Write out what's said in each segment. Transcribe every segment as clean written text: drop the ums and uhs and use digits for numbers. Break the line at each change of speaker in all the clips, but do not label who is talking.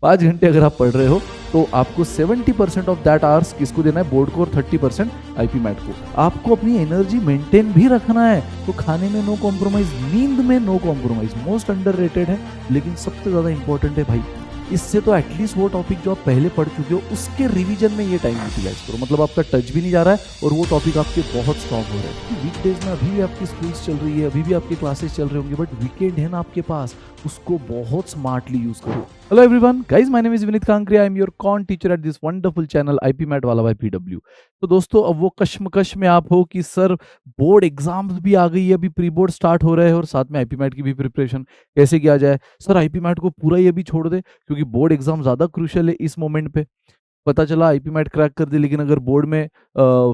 5 घंटे अगर आप पढ़ रहे हो तो आपको 70% ऑफ दैट आवर्स किसको देना है, बोर्ड को, और 30% आईपी मैट को। आपको अपनी एनर्जी मेंटेन भी रखना है, तो खाने में नो कॉम्प्रोमाइज, नींद में नो कॉम्प्रोमाइज, मोस्ट अंडररेटेड है लेकिन सबसे ज्यादा इंपॉर्टेंट है भाई। इससे तो एटलीस्ट वो टॉपिक जो आप पहले पढ़ चुके हो उसके रिवीजन में ये टाइम यूटिलाइज करो, मतलब आपका टच भी नहीं जा रहा है और वो टॉपिक आपके बहुत स्ट्रांग हो रहे हैं। वीकडेज में अभी भी आपकी स्कूल्स चल रही है, अभी भी आपके क्लासेस चल रहे होंगे, बट वीकेंड है ना आपके पास, उसको बहुत स्मार्टली यूज करो। Hello everyone, guys my name is Vineet Kankaria, I am your con teacher at this wonderful channel IPMAT वाला बाय पीडब्ल्यू। तो दोस्तों, अब वो कश्मकश में आप हो कि सर बोर्ड एग्जाम्स भी आ गई है, अभी प्री बोर्ड स्टार्ट हो रहे हैं और साथ में आईपी मैट की भी प्रिपरेशन कैसे किया जाए। सर आईपी मैट को पूरा ही अभी छोड़ दे क्योंकि बोर्ड एग्जाम ज्यादा क्रूशियल है इस मोमेंट पे। पता चला आईपी मैट क्रैक कर दी लेकिन अगर बोर्ड में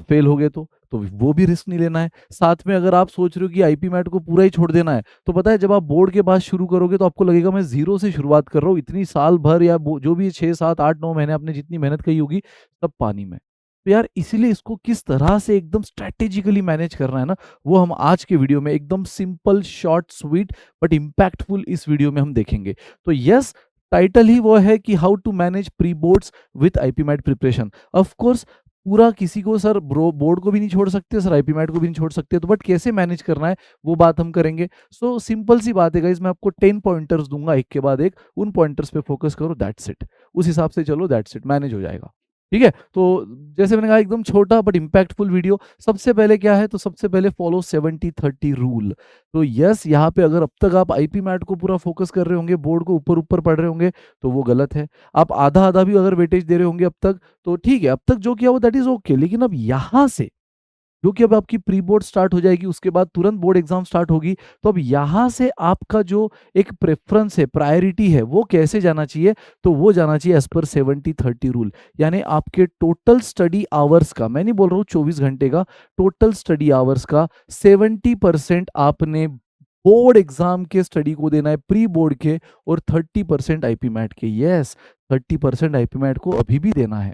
फेल हो गए तो वो भी रिस्क नहीं लेना है। साथ में अगर आप सोच रहे हो कि आईपी मैट को पूरा ही छोड़ देना है, तो पता है जब आप बोर्ड के बाद शुरू करोगे तो आपको लगेगा मैं जीरो से शुरुआत कर रहा हूँ, इतनी साल भर या जो भी 6 7 8 9 महीने आपने जितनी मेहनत की होगी सब पानी में। तो यार इसीलिए इसको किस तरह से एकदम स्ट्रेटेजिकली मैनेज करना है ना, वो हम आज के वीडियो में एकदम simple short sweet but impactful इस वीडियो में हम देखेंगे। तो यस, टाइटल ही वो है कि how to manage pre boards with IPMAT preparation. Of course पूरा किसी को सर बोर्ड को भी नहीं छोड़ सकते, सर आईपी मैट को भी नहीं छोड़ सकते, तो बट कैसे मैनेज करना है वो बात हम करेंगे। सो सिंपल सी बात है गाइस, मैं आपको 10 पॉइंटर्स दूंगा एक के बाद एक, उन पॉइंटर्स पे फोकस करो, दैट्स इट। उस हिसाब से चलो, दैट्स इट, मैनेज हो जाएगा। ठीक है, तो जैसे मैंने कहा एकदम छोटा बट इम्पैक्टफुल वीडियो। सबसे पहले क्या है, तो सबसे पहले फॉलो 70-30 रूल। तो यस, यहाँ पे अगर अब तक आप आईपी मैट को पूरा फोकस कर रहे होंगे, बोर्ड को ऊपर ऊपर पढ़ रहे होंगे, तो वो गलत है। आप आधा आधा भी अगर वेटेज दे रहे होंगे अब तक, तो ठीक है, अब तक जो किया वो दैट इज ओके, लेकिन अब यहाँ से जो कि अब आपकी प्री बोर्ड स्टार्ट हो जाएगी, उसके बाद तुरंत बोर्ड एग्जाम स्टार्ट होगी, तो अब यहाँ से आपका जो एक प्रेफरेंस है, प्रायोरिटी है, वो कैसे जाना चाहिए, तो वो जाना चाहिए एज पर 70-30 रूल। यानी आपके टोटल स्टडी आवर्स का, मैं नहीं बोल रहा हूँ 24 घंटे का, टोटल स्टडी आवर्स का 70% आपने बोर्ड एग्जाम के स्टडी को देना है, प्री बोर्ड के, और 30% आईपी मैट के। यस, 30% आईपी मैट को अभी भी देना है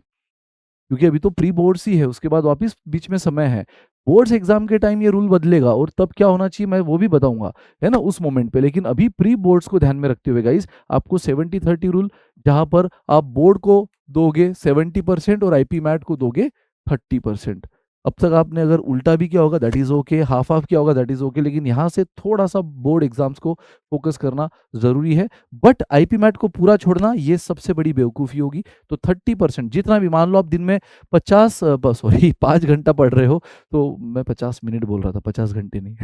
क्योंकि अभी तो प्री बोर्ड्स ही है, उसके बाद वापस बीच में समय है। बोर्ड्स एग्जाम के टाइम ये रूल बदलेगा और तब क्या होना चाहिए मैं वो भी बताऊंगा, है ना, उस मोमेंट पे। लेकिन अभी प्री बोर्ड्स को ध्यान में रखते हुए गाइस, आपको 70-30 रूल, जहां पर आप बोर्ड को दोगे 70% और आईपी मैट को दोगे 30%। अब तक आपने अगर उल्टा भी किया होगा that is okay, half half किया होगा दैट इज ओके, लेकिन यहाँ से थोड़ा सा बोर्ड एग्जाम्स को फोकस करना जरूरी है। बट आईपी मैट को पूरा छोड़ना ये सबसे बड़ी बेवकूफ़ी होगी। तो 30% जितना भी, मान लो आप दिन में 50 सॉरी 5 घंटा पढ़ रहे हो, तो मैं 50 मिनट बोल रहा था, 50 घंटे नहीं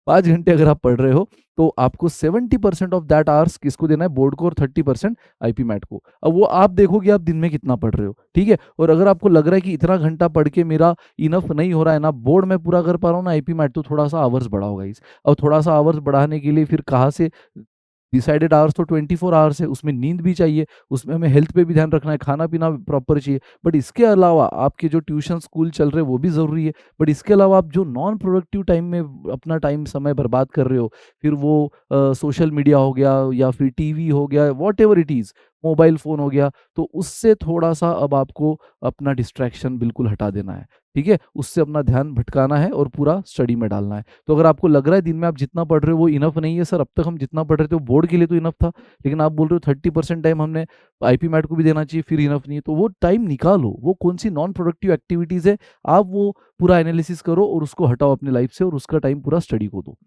5 घंटे अगर आप पढ़ रहे हो, तो आपको 70% ऑफ दैट आवर्स किसको देना है, बोर्ड को, और 30% आईपी मैट को। अब वो आप देखोगे आप दिन में कितना पढ़ रहे हो, ठीक है। और अगर आपको लग रहा है कि इतना घंटा पढ़ के मेरा इनफ नहीं हो रहा है ना, बोर्ड में पूरा कर पा रहा हूँ ना आईपी मैट, तो थोड़ा सा आवर्स बढ़ाओ गाइस। और थोड़ा सा आवर्स बढ़ाने के लिए फिर कहाँ से, डिसाइडेड आवर्स तो 24 आवर्स है, उसमें नींद भी चाहिए, उसमें हमें हेल्थ पे भी ध्यान रखना है, खाना पीना प्रॉपर चाहिए। बट इसके अलावा आपके जो ट्यूशन स्कूल चल रहे हैं वो भी ज़रूरी है। बट इसके अलावा आप जो नॉन प्रोडक्टिव टाइम में अपना टाइम समय बर्बाद कर रहे हो, फिर वो सोशल मीडिया हो गया या फिर टीवी हो गया, what ever it is, mobile phone हो गया, तो उससे थोड़ा सा अब आपको अपना डिस्ट्रैक्शन बिल्कुल हटा देना है। ठीक है, उससे अपना ध्यान भटकाना है और पूरा स्टडी में डालना है। तो अगर आपको लग रहा है दिन में आप जितना पढ़ रहे हो वो इनफ नहीं है, सर अब तक हम जितना पढ़ रहे थे वो बोर्ड के लिए तो इनफ था, लेकिन आप बोल रहे हो 30% टाइम हमने आईपी मैट को भी देना चाहिए, फिर इनफ नहीं है, तो वो टाइम निकालो, वो कौन सी नॉन प्रोडक्टिव एक्टिविटीज़ है, आप वो पूरा एनालिसिस करो और उसको हटाओ अपनी लाइफ से, और उसका टाइम पूरा स्टडी को दो।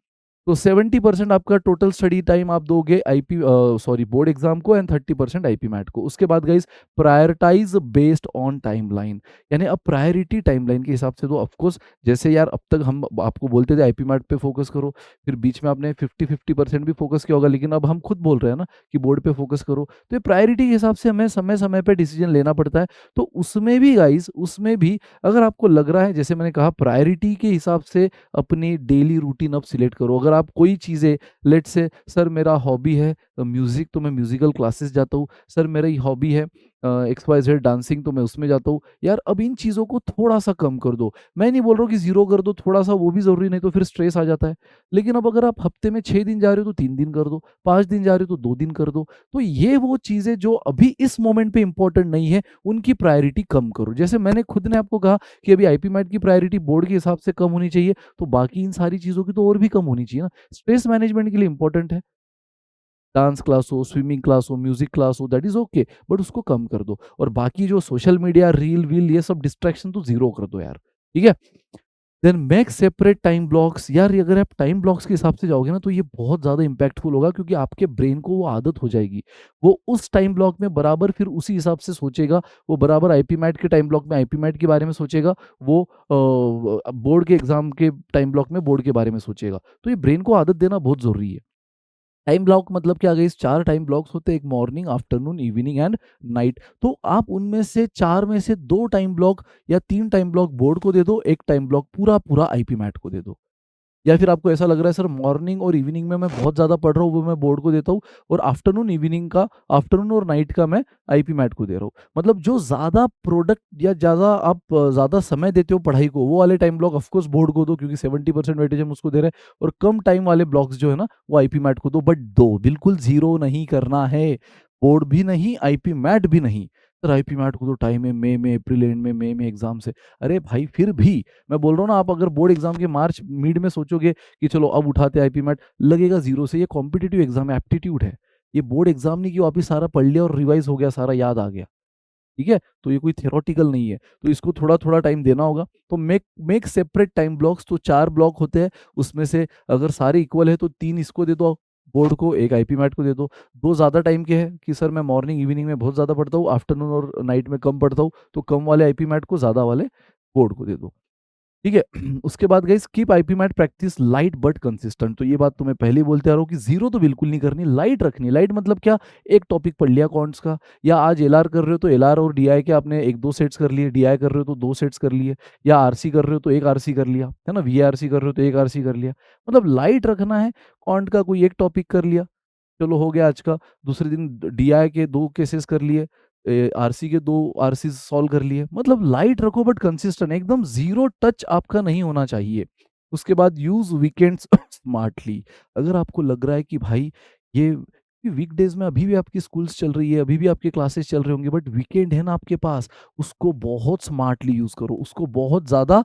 तो 70% आपका टोटल स्टडी टाइम आप दोगे आईपी सॉरी बोर्ड एग्जाम को, एंड 30% आईपी मैट को। उसके बाद guys, prioritize based on timeline, यानी अब प्रायोरिटी टाइमलाइन के हिसाब से दो। ऑफकोर्स जैसे यार अब तक हम आपको बोलते थे आईपी मैट पे फोकस करो, फिर बीच में आपने 50-50% भी फोकस किया होगा, लेकिन अब हम खुद बोल रहे हैं ना कि बोर्ड पे फोकस करो, तो ये प्रायोरिटी के हिसाब से हमें समय समय पे डिसीजन लेना पड़ता है। तो उसमें भी गाइज, उसमें भी अगर आपको लग रहा है, जैसे मैंने कहा, प्रायोरिटी के हिसाब से अपनी डेली रूटीन अब सिलेक्ट करो। अगर आप कोई चीज़ें, लेट से सर मेरा हॉबी है म्यूज़िक, तो मैं म्यूज़िकल क्लासेस जाता हूँ, सर मेरी हॉबी है XYZ डांसिंग, तो मैं उसमें जाता हूँ। यार अब इन चीज़ों को थोड़ा सा कम कर दो, मैं नहीं बोल रहा हूँ कि ज़ीरो कर दो, थोड़ा सा वो भी ज़रूरी, नहीं तो फिर स्ट्रेस आ जाता है। लेकिन अब अगर आप हफ्ते में 6 दिन जा रहे हो तो 3 दिन कर दो, 5 दिन जा रहे हो तो 2 दिन कर दो। तो ये वो चीज़ें जो अभी इस मोमेंट पे इंपॉर्टेंट नहीं है, उनकी प्रायोरिटी कम करो। जैसे मैंने खुद ने आपको कहा कि अभी आईपी मैट की प्रायोरिटी बोर्ड के हिसाब से कम होनी चाहिए, तो बाकी इन सारी चीज़ों की तो और भी कम होनी चाहिए ना, स्ट्रेस मैनेजमेंट के लिए इंपॉर्टेंट है। डांस क्लास हो, स्विमिंग क्लास हो, म्यूजिक क्लास हो, दैट इज ओके, बट उसको कम कर दो। और बाकी जो सोशल मीडिया, रील वील, ये सब डिस्ट्रैक्शन तो जीरो कर दो यार, ठीक है। Then make separate time blocks. यार ये अगर आप टाइम ब्लॉक्स के हिसाब से जाओगे ना तो ये बहुत ज़्यादा इम्पैक्टफुल होगा, क्योंककि आपके ब्रेन को वो आदत हो जाएगी। वो उस टाइम ब्लॉक में बराबर फिर उसी हिसाब से सोचेगा। वो बराबर आईपी मैट के टाइम ब्लॉक में आईपी मैट के बारे में सोचेगा। वो बोर्ड के एग्जाम के टाइम ब्लॉक में बोर्ड के बारे में सोचेगा। तो ये ब्रेन को आदत देना बहुत ज़रूरी है। टाइम ब्लॉक मतलब क्या गई, 4 टाइम ब्लॉक्स होते हैं, एक morning, afternoon, evening and night. तो आप उनमें से 4 में से 2 टाइम ब्लॉक या 3 टाइम ब्लॉक बोर्ड को दे दो, 1 टाइम ब्लॉक पूरा आईपी मैट को दे दो। या फिर आपको ऐसा लग रहा है सर मॉर्निंग और इवनिंग में मैं बहुत ज़्यादा पढ़ रहा हूँ, वो मैं बोर्ड को देता हूँ, और आफ्टरनून इवनिंग का, आफ्टरनून और नाइट का मैं आईपी मैट को दे रहा हूँ। मतलब जो ज़्यादा प्रोडक्ट या ज़्यादा आप ज़्यादा समय देते हो पढ़ाई को, वो वाले टाइम ब्लॉक ऑफकोर्स बोर्ड को दो, क्योंकि 70% वेटेज हम उसको दे रहे हैं। और कम टाइम वाले ब्लॉक्स जो है ना, वो आईपी मैट को दो, बट दो, बिल्कुल जीरो नहीं करना है। बोर्ड भी नहीं, आईपी मैट भी नहीं। सर आईपी मैट को तो टाइम है, मई में, अप्रैल एंड में, मई में एग्जाम से। अरे भाई फिर भी मैं बोल रहा हूँ ना, आप अगर बोर्ड एग्जाम के मार्च मिड में सोचोगे कि चलो अब उठाते आईपी मैट, लगेगा जीरो से। ये कॉम्पिटिटिव एग्जाम है, एप्टीट्यूड है। ये बोर्ड एग्जाम नहीं कि वापिस सारा पढ़ लिया और रिवाइज हो गया, सारा याद आ गया, ठीक है। तो ये कोई थियोरटिकल नहीं है, तो इसको थोड़ा थोड़ा टाइम देना होगा। तो make make separate time blocks. तो 4 ब्लॉक होते हैं, उसमें से अगर सारे इक्वल है तो 3 इसको दे दो बोर्ड को, एक आईपी मैट को दे दो। दो ज़्यादा टाइम के हैं कि सर मैं मॉर्निंग इवनिंग में बहुत ज़्यादा पढ़ता हूँ, आफ्टरनून और नाइट में कम पढ़ता हूँ, तो कम वाले आईपी मैट को, ज़्यादा वाले बोर्ड को दे दो, ठीक है। उसके बाद guys, keep IPMAT practice light but consistent. तो ये बात तो मैं पहले ही बोलते आ रहा हूँ कि जीरो तो बिल्कुल नहीं करनी, लाइट रखनी। लाइट मतलब क्या, एक टॉपिक पढ़ लिया कॉन्ट्स का, या आज एलआर कर रहे हो तो एलआर और डीआई के आपने 1-2 सेट्स कर लिए, डीआई कर रहे हो तो 2 सेट्स कर लिए, या आरसी कर रहे हो तो एक आरसी कर लिया, है ना, वीआरसी कर रहे हो तो एक आरसी कर लिया। मतलब लाइट रखना है। कॉन्ट का कोई एक टॉपिक कर लिया, चलो हो गया आज का। दूसरे दिन डीआई के 2 केसेस कर लिए, आरसी के 2 आरसी सॉल्व कर लिए। मतलब लाइट रखो बट कंसिस्टेंट, एकदम जीरो टच आपका नहीं होना चाहिए। उसके बाद यूज वीकेंड्स स्मार्टली। अगर आपको लग रहा है कि भाई ये वीकडेज में अभी भी आपकी स्कूल्स चल रही है, अभी भी आपके क्लासेस चल रहे होंगे, बट वीकेंड है ना आपके पास, उसको बहुत स्मार्टली यूज करो, उसको बहुत ज्यादा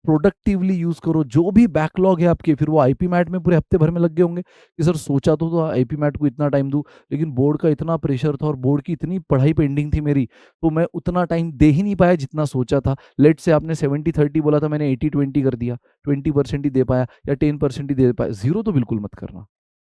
प्रोडक्टिवली यूज करो। जो भी बैकलॉग है आपके, फिर वो आईपी मैट में पूरे हफ्ते भर में लग गए होंगे कि सर सोचा तो आईपी मैट को इतना टाइम दूं, लेकिन बोर्ड का इतना प्रेशर था और बोर्ड की इतनी पढ़ाई पेंडिंग थी मेरी, तो मैं उतना टाइम दे ही नहीं पाया जितना सोचा था। लेट से आपने 70-30 बोला था, मैंने 80-20 कर दिया, 20% ही दे पाया या 10% ही दे पाया। जीरो तो बिल्कुल मत करना,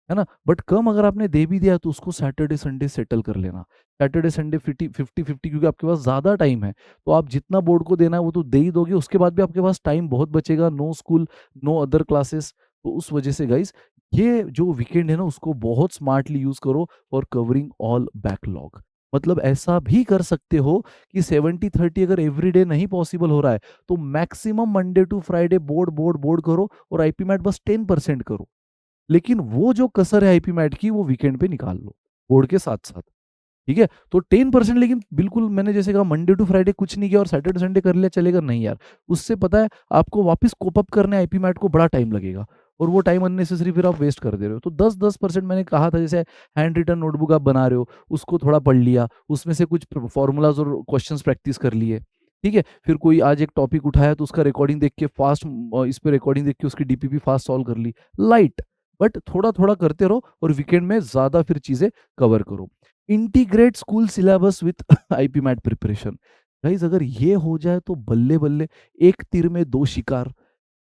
है ना। बट कम अगर आपने दे भी दिया तो उसको सैटरडे संडे सेटल कर लेना। सैटरडे संडे 50-50, क्योंकि आपके पास ज़्यादा टाइम है, तो आप जितना बोर्ड को देना है वो तो दे ही दोगे, उसके बाद भी आपके पास टाइम बहुत बचेगा। No school, no other classes. तो उस वजह से गाइस, ये जो वीकेंड है ना, उसको बहुत स्मार्टली यूज करो फॉर कवरिंग ऑल बैकलॉग। मतलब ऐसा भी कर सकते हो कि 70-30 अगर एवरीडे नहीं पॉसिबल हो रहा है, तो maximum Monday to Friday board board board करो, और आईपी मैट बस 10% करो। लेकिन वो जो कसर है आईपी मैट की, वो वीकेंड पे निकाल लो बोर्ड के साथ साथ, ठीक है। तो 10%, लेकिन बिल्कुल मैंने जैसे कहा मंडे टू फ्राइडे कुछ नहीं किया और सैटरडे संडे कर लिया, चलेगा नहीं यार। उससे पता है आपको वापस कोप अप करने आईपी मैट को बड़ा टाइम लगेगा, और वो टाइम अननेसेसरी फिर आप वेस्ट कर दे रहे हो। तो 10-10% मैंने कहा था, जैसे हैंड रिटन नोटबुक आप बना रहे हो, उसको थोड़ा पढ़ लिया, उसमें से कुछ फॉर्मूलाज और क्वेश्चंस प्रैक्टिस कर लिए, ठीक है। फिर कोई आज एक टॉपिक उठाया तो उसका रिकॉर्डिंग देख के फास्ट, इस पे रिकॉर्डिंग देख के उसकी डीपीपी फास्ट सॉल्व कर ली। लाइट, बट थोड़ा थोड़ा करते रहो, और वीकेंड में ज्यादा फिर चीजें कवर करो। Integrate school syllabus with IPMAT preparation. Guys अगर ये हो जाए तो बल्ले बल्ले, एक तीर में दो शिकार।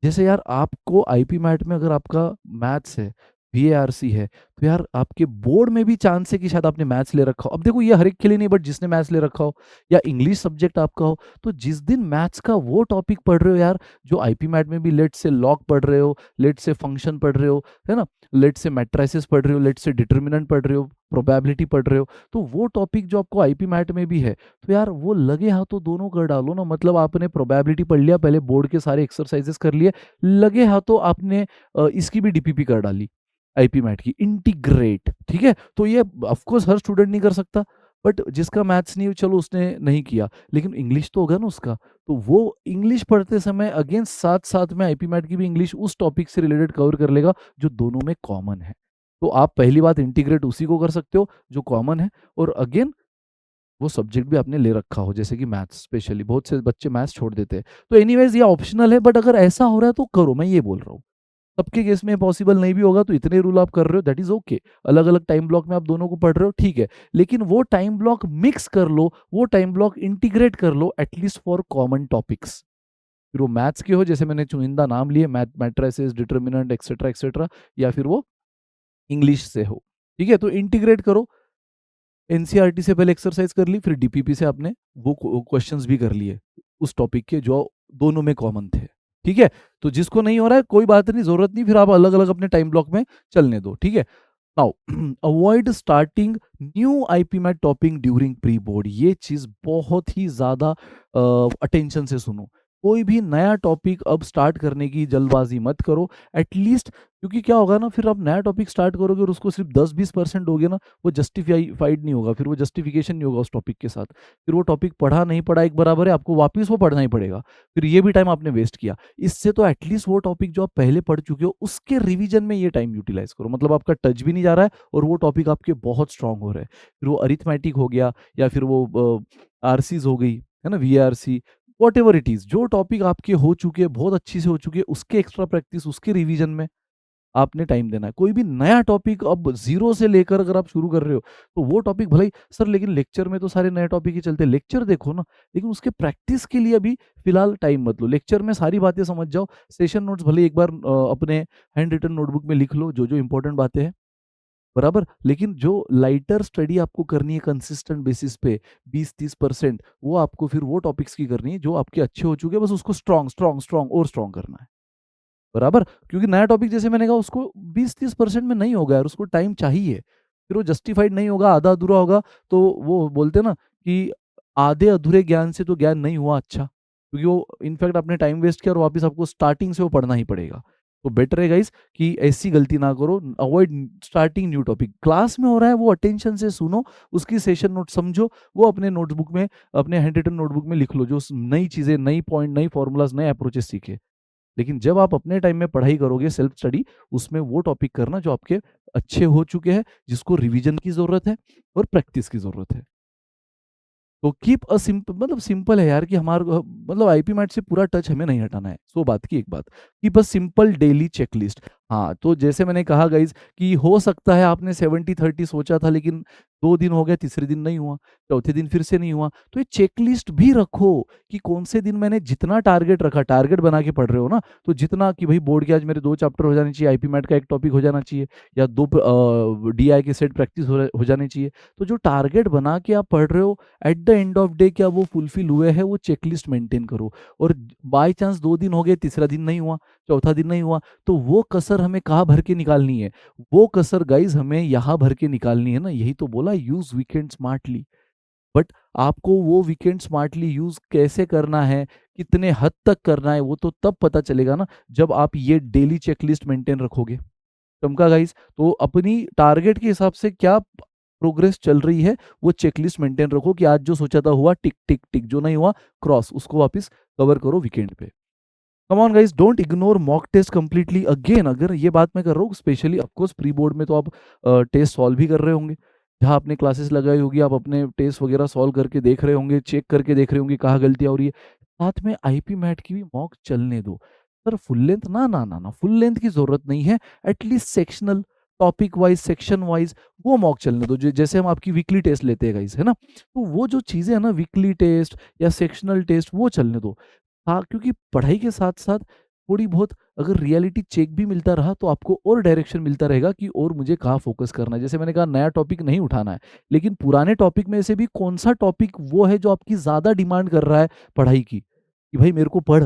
जैसे यार आपको आईपी मैट में अगर आपका मैथ्स है, वीएआरसी है, तो यार आपके बोर्ड में भी चांस है कि शायद आपने मैथ्स ले रखा हो। अब देखो ये हर एक के लिए नहीं, बट जिसने मैथ्स ले रखा हो, या इंग्लिश सब्जेक्ट आपका हो, तो जिस दिन मैथ्स का वो टॉपिक पढ़ रहे हो यार, जो आईपी मैट में भी लेट से लॉग पढ़ रहे हो, लेट से फंक्शन पढ़ रहे हो, है ना, लेट से मैट्रिसेस पढ़ रहे हो, लेट से डिटर्मिनेंट पढ़ रहे हो, प्रोबेबिलिटी पढ़ रहे हो, तो वो टॉपिक जो आपको आईपी मैट में भी है, तो यार वो लगे हाथों दोनों कर डालो ना। मतलब आपने प्रोबेबिलिटी पढ़ लिया, पहले बोर्ड के सारे एक्सरसाइजेस कर लिए, लगे हाथों आपने इसकी भी डीपीपी कर डाली आईपी मैट की। इंटीग्रेट, ठीक है। तो ये ऑफ कोर्स हर स्टूडेंट नहीं कर सकता, बट जिसका मैथ्स नहीं, चलो उसने नहीं किया, लेकिन इंग्लिश तो होगा ना उसका, तो वो इंग्लिश पढ़ते समय अगेन साथ साथ में आईपी मैट की भी इंग्लिश उस टॉपिक से रिलेटेड कवर कर लेगा जो दोनों में कॉमन है। तो आप पहली बात इंटीग्रेट उसी को कर सकते हो जो कॉमन है, और अगेन वो सब्जेक्ट भी आपने ले रखा हो, जैसे कि मैथ्स। स्पेशली बहुत से बच्चे मैथ्स छोड़ देते हैं, तो एनीवेज ये ऑप्शनल है, बट अगर ऐसा हो रहा है तो करो, मैं ये बोल रहा हूँ। सबके केस में पॉसिबल नहीं भी होगा, तो इतने रूल आप कर रहे हो, दैट इज ओके। अलग अलग टाइम ब्लॉक में आप दोनों को पढ़ रहे हो, ठीक है, लेकिन वो टाइम ब्लॉक मिक्स कर लो, वो टाइम ब्लॉक इंटीग्रेट कर लो एटलीस्ट फॉर कॉमन टॉपिक्स। फिर वो मैथ्स के हो, जैसे मैंने चुनिंदा नाम लिए, math, matrices, determinant, etcetera etcetera, या फिर वो इंग्लिश से हो, ठीक है, तो इंटीग्रेट करो। एनसीईआरटी से पहले एक्सरसाइज कर ली, फिर डीपीपी से आपने वो क्वेश्चंस भी कर लिए उस टॉपिक के जो दोनों में कॉमन थे, ठीक है। तो जिसको नहीं हो रहा है कोई बात नहीं, जरूरत नहीं, फिर आप अलग अलग अपने टाइम ब्लॉक में चलने दो, ठीक है। Now avoid starting new IPMAT topic during pre board, ये चीज बहुत ही ज्यादा अटेंशन से सुनो। कोई भी नया टॉपिक अब स्टार्ट करने की जल्दबाजी मत करो एटलीस्ट, क्योंकि क्या होगा ना, फिर आप नया टॉपिक स्टार्ट करोगे और उसको सिर्फ 10-20% दोगे ना, वो जस्टिफाइड नहीं होगा, फिर वो जस्टिफिकेशन नहीं होगा उस टॉपिक के साथ, फिर वो टॉपिक पढ़ा नहीं पढ़ा एक बराबर है, आपको वापस वो पढ़ना ही पड़ेगा, फिर ये भी टाइम आपने वेस्ट किया। इससे तो एटलीस्ट वो टॉपिक जो आप पहले पढ़ चुके हो उसके रिवीजन में ये टाइम यूटिलाइज करो, मतलब आपका टच भी नहीं जा रहा है और वो टॉपिक आपके बहुत स्ट्रांग हो रहे हैं। फिर वो अरिथमेटिक हो गया, या फिर वो आरसीज हो गई, है ना, VRC, what ever it is, जो टॉपिक आपके हो चुके हैं, बहुत अच्छी से हो चुके हैं, उसके एक्स्ट्रा प्रैक्टिस, उसके रिवीजन में आपने टाइम देना है। कोई भी नया टॉपिक अब जीरो से लेकर अगर आप शुरू कर रहे हो, तो वो टॉपिक भले ही सर, लेकिन लेक्चर में तो सारे नए टॉपिक ही चलते हैं, लेक्चर देखो ना, लेकिन उसके प्रैक्टिस के लिए अभी फिलहाल टाइम मत लो, लेक्चर में सारी बातें समझ जाओ, सेशन नोट्स भले एक बार अपने हैंड रिटन नोटबुक में लिख लो जो जो इंपॉर्टेंट बातें हैं, बराबर, लेकिन जो लाइटर स्टडी आपको करनी है कंसिस्टेंट बेसिस पे 20-30%, वो आपको फिर वो टॉपिक्स की करनी है जो आपके अच्छे हो चुके हैं, बस उसको स्ट्रॉन्ग स्ट्रॉन्ग स्ट्रॉन्ग और स्ट्रॉन्ग करना है, बराबर। क्योंकि नया टॉपिक जैसे मैंने कहा उसको 20-30% में नहीं होगा यार, उसको टाइम चाहिए, फिर वो जस्टिफाइड नहीं होगा, आधा अधूरा होगा, तो वो बोलते हैं ना कि आधे अधूरे ज्ञान से तो ज्ञान नहीं हुआ अच्छा, क्योंकि वो इनफैक्ट आपने टाइम वेस्ट किया और वापस आपको स्टार्टिंग से वो पढ़ना ही पड़ेगा। तो बेटर है गाइस कि ऐसी गलती ना करो, avoid starting new topic, class में हो रहा है वो अटेंशन से सुनो, उसकी सेशन नोट समझो, वो अपने नोटबुक में, अपने हैंड रिटन नोटबुक में लिख लो, जो नई चीजें, नई पॉइंट, नई फॉर्मूलाज, नए अप्रोचेस सीखे। लेकिन जब आप अपने टाइम में पढ़ाई करोगे सेल्फ स्टडी, उसमें वो टॉपिक करना जो आपके अच्छे हो चुके हैं, जिसको रिवीजन की जरूरत है और प्रैक्टिस की जरूरत है। तो कीप अ सिंपल, मतलब सिंपल है यार कि हमारा मतलब आईपी मैट से पूरा टच हमें नहीं हटाना है, सो बात की एक बात, keep a simple daily checklist. हाँ, तो जैसे मैंने कहा गाइज कि हो सकता है आपने 70-30 सोचा था, लेकिन 2 दिन हो गए, तीसरे दिन नहीं हुआ, चौथे दिन फिर से नहीं हुआ, तो ये चेकलिस्ट भी रखो कि कौन से दिन मैंने जितना टारगेट रखा, टारगेट बना के पढ़ रहे हो ना, तो जितना कि भाई बोर्ड के आज मेरे 2 चैप्टर हो जाने चाहिए, आईपी मैट का एक टॉपिक हो जाना चाहिए, या 2 डीआई के सेट प्रैक्टिस हो जाने चाहिए, तो जो टारगेट बना के आप पढ़ रहे हो, at the end of day क्या वो फुलफिल हुए हैं, वो चेकलिस्ट मेंटेन करो। और बाय चांस 2 दिन हो गए, तीसरा दिन नहीं हुआ, चौथा दिन नहीं हुआ, तो वो कसर हमें कहाँ भर के निकालनी है, वो कसर गाइज हमें यहाँ भर के निकालनी है ना, यही तो बोला, यूज वीकेंड स्मार्टली। बट आपको वो वीकेंड स्मार्टली यूज कैसे करना है, कितने हद तक करना है, वो तो तब पता चलेगा ना जब आप ये डेली चेकलिस्ट मेंटेन रखोगे। चमका गाइस, तो अपनी टारगेट के हिसाब से क्या प्रोग्रेस चल रही है, वो चेकलिस्ट मेंटेन रखो कि आज जो सोचा था हुआ, टिक टिक टिक, जो नहीं हुआ क्रॉस, उसको वापस कवर करो वीकेंड पे। Come on guys, don't ignore mock test completely. Again अगर ये बात मैं कर रहा हूँ स्पेशली, ऑफकोर्स प्री बोर्ड में तो आप टेस्ट सॉल्व भी कर रहे होंगे, जहाँ आपने क्लासेस लगाई होगी, आप अपने टेस्ट वगैरह सॉल्व करके देख रहे होंगे, चेक करके देख रहे होंगे कहाँ गलतियाँ हो रही है, साथ में आईपी मैट की भी मॉक चलने दो। सर फुल लेंथ ना ना ना ना, फुल लेंथ की जरूरत नहीं है, at least sectional, topic wise, section wise वो मॉक चलने दो, जैसे हम आपकी वीकली टेस्ट लेते हैं गाइस, है ना, तो वो जो चीज़ें है ना, वीकली टेस्ट या सेक्शनल टेस्ट, वो चलने दो। हाँ, क्योंकि पढ़ाई के साथ साथ थोड़ी बहुत अगर रियलिटी चेक भी मिलता रहा, तो आपको और डायरेक्शन मिलता रहेगा कि और मुझे कहाँ फोकस करना है। जैसे मैंने कहा, नया टॉपिक नहीं उठाना है, लेकिन पुराने टॉपिक में से भी कौन सा टॉपिक वो है जो आपकी ज़्यादा डिमांड कर रहा है पढ़ाई की, कि भाई मेरे को पढ़,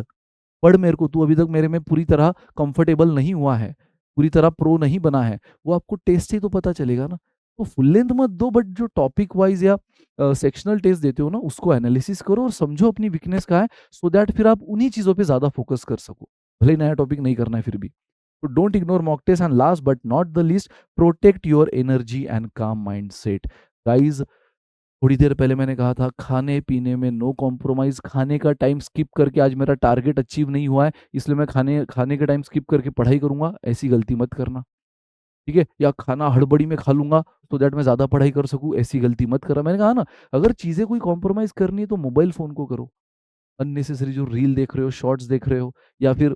पढ़ मेरे को, तू अभी तक मेरे में पूरी तरह कंफर्टेबल नहीं हुआ है, पूरी तरह प्रो नहीं बना है, वो आपको टेस्ट से ही तो पता चलेगा ना। तो फुल लेंथ मत दो, बट जो टॉपिक वाइज या सेक्शनल टेस्ट देते हो ना, उसको एनालिसिस करो और समझो अपनी वीकनेस कहाँ है, सो दैट फिर आप उन्हीं चीज़ों पे ज़्यादा फोकस कर सको, भले ही नया टॉपिक नहीं करना है फिर भी। तो don't ignore mock test, and last but not the least, protect your energy and calm mind set. Guys, थोड़ी देर पहले मैंने कहा था खाने पीने में नो कॉम्प्रोमाइज, खाने का टाइम स्किप करके आज मेरा टारगेट अचीव नहीं हुआ है, इसलिए मैं खाने खाने का टाइम स्किप करके पढ़ाई करूंगा, ऐसी गलती मत करना, ठीक है। या खाना हड़बड़ी में खा लूंगा तो दैट मैं ज्यादा पढ़ाई कर सकूं, ऐसी गलती मत करना। मैंने कहा ना, अगर चीजें कोई कॉम्प्रोमाइज करनी है तो मोबाइल फोन को करो, अननेसेसरी जो रील देख रहे हो, शॉर्ट्स देख रहे हो, या फिर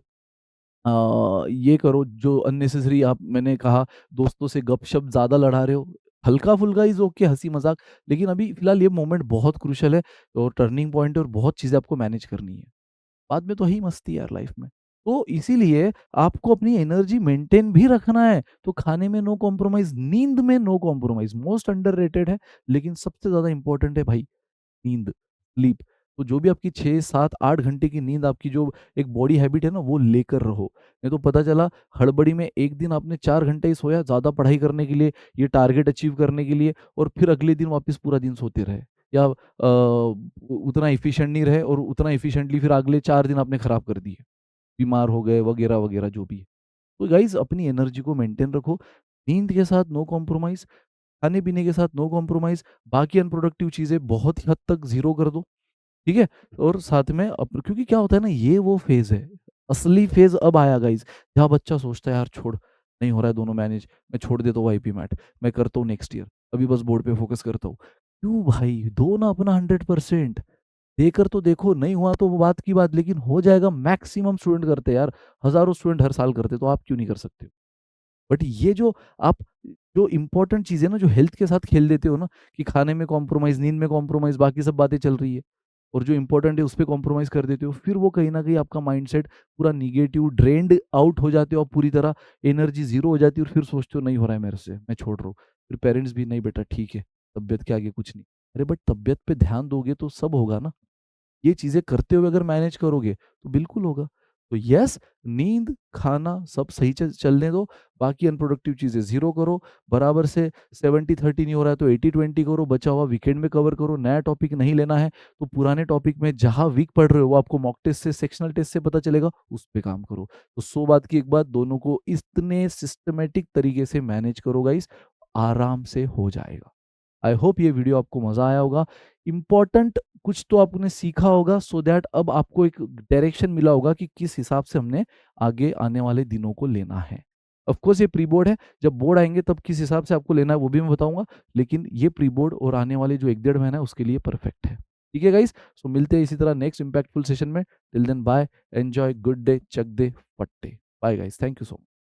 ये करो जो अननेसेसरी आप मैंने कहा दोस्तों से गपशप ज़्यादा लड़ा रहे हो, हल्का-फुल्का इज़ ओके हँसी-मज़ाक, लेकिन अभी फ़िलहाल ये मोमेंट बहुत क्रूशियल है और टर्निंग पॉइंट है और बहुत चीज़ें आपको मैनेज करनी है। बाद में तो है ही मस्ती यार लाइफ़ में। तो इसीलिए आपको अपनी एनर्जी मेंटेन भी रखना है, तो खाने में नो कॉम्प्रोमाइज़, नींद में नो कॉम्प्रोमाइज़, मोस्ट अंडररेटेड है, लेकिन सबसे ज़्यादा इम्पोर्टेंट है भाई नींद, स्लीप। तो जो भी आपकी 6, 7, 8 घंटे की नींद आपकी जो एक बॉडी हैबिट है ना, वो लेकर रहो। नहीं तो पता चला हड़बड़ी में एक दिन आपने 4 घंटे ही सोया ज़्यादा पढ़ाई करने के लिए, ये टारगेट अचीव करने के लिए और फिर अगले दिन वापस पूरा दिन सोते रहे या उतना एफिशिएंट नहीं रहे और उतना एफिशिएंटली फिर अगले 4 दिन आपने खराब कर दिए। बीमार हो गए वगैरह-वगैरह जो भी है। तो गाइज़ अपनी एनर्जी को मेंटेन रखो, नींद के साथ नो कॉम्प्रोमाइज़, खाने-पीने के साथ नो कॉम्प्रोमाइज़, बाकी अनप्रोडक्टिव चीज़ें बहुत ही हद तक ज़ीरो कर दो, ठीक है? और साथ में क्योंकि क्या होता है ना ये वो फ़ेज़ है, असली फ़ेज़ अब आया गाइज़, जहाँ बच्चा सोचता है यार छोड़, नहीं हो रहा है दोनों मैनेज, मैं छोड़ देता हूँ आईपी मैट, मैं करता हूँ नेक्स्ट ईयर, अभी बस बोर्ड पे फ़ोकस करता हूँ। क्यों भाई? दो ना अपना 100%, देकर तो देखो, नहीं हुआ तो वो बात की बात, लेकिन हो जाएगा। मैक्सिमम स्टूडेंट करते हैं यार, हज़ारों स्टूडेंट हर साल करते हैं, तो आप क्यों नहीं कर सकते? बट ये जो आप जो इम्पोर्टेंट चीज़ है ना, जो हेल्थ के साथ खेल देते हो ना, कि खाने में कॉम्प्रोमाइज़, नींद में कॉम्प्रोमाइज़, बाकी सब बातें चल रही है और जो इम्पोर्टेंट है उस पे कॉम्प्रोमाइज़ कर देते हो, फिर वो कहीं न कहीं आपका माइंडसेट पूरा नेगेटिव ड्रेन्ड आउट हो जाते हो आप पूरी तरह, एनर्जी ज़ीरो हो जाती है और फिर सोचते हो नहीं हो रहा है मेरे से, मैं छोड़ रहा हूँ। फिर पेरेंट्स भी नहीं बेटा ठीक है, तबीयत के आगे कुछ नहीं। अरे बट तबीयत पे ध्यान दोगे तो सब होगा ना। ये चीज़ें करते हुए अगर मैनेज करोगे तो बिल्कुल होगा। तो यस, नींद, खाना सब सही चलने दो, बाकी अनप्रोडक्टिव चीज़ें ज़ीरो करो, बराबर से 70-30 नहीं हो रहा है तो 80-20 करो, बचा हुआ वीकेंड में कवर करो, नया टॉपिक नहीं लेना है तो पुराने टॉपिक में जहाँ वीक पढ़ रहे हो वो आपको मॉक टेस्ट से, सेक्शनल टेस्ट से पता चलेगा, उस पे काम करो। तो 100 बात की एक बात, दोनों को इतने सिस्टमैटिक तरीके से मैनेज करो गाइस, आराम से हो जाएगा। आई होप ये वीडियो आपको मज़ा आया होगा। इम्पोर्टेंट कुछ तो आपने सीखा होगा सो दैट अब आपको एक डायरेक्शन मिला होगा कि किस हिसाब से हमने आगे आने वाले दिनों को लेना है। ऑफ कोर्स ये प्री बोर्ड है, जब बोर्ड आएँगे तब किस हिसाब से आपको लेना है वो भी मैं बताऊँगा, लेकिन ये प्री बोर्ड और आने वाले जो 1 डेढ़ महीना है उसके लिए परफेक्ट है। ठीक है गाइस? सो मिलते हैं इसी तरह नेक्स्ट इम्पैक्टफुल सेशन में। Till then bye, enjoy, good day, चक दे, फट डे। Bye guys, thank you so much.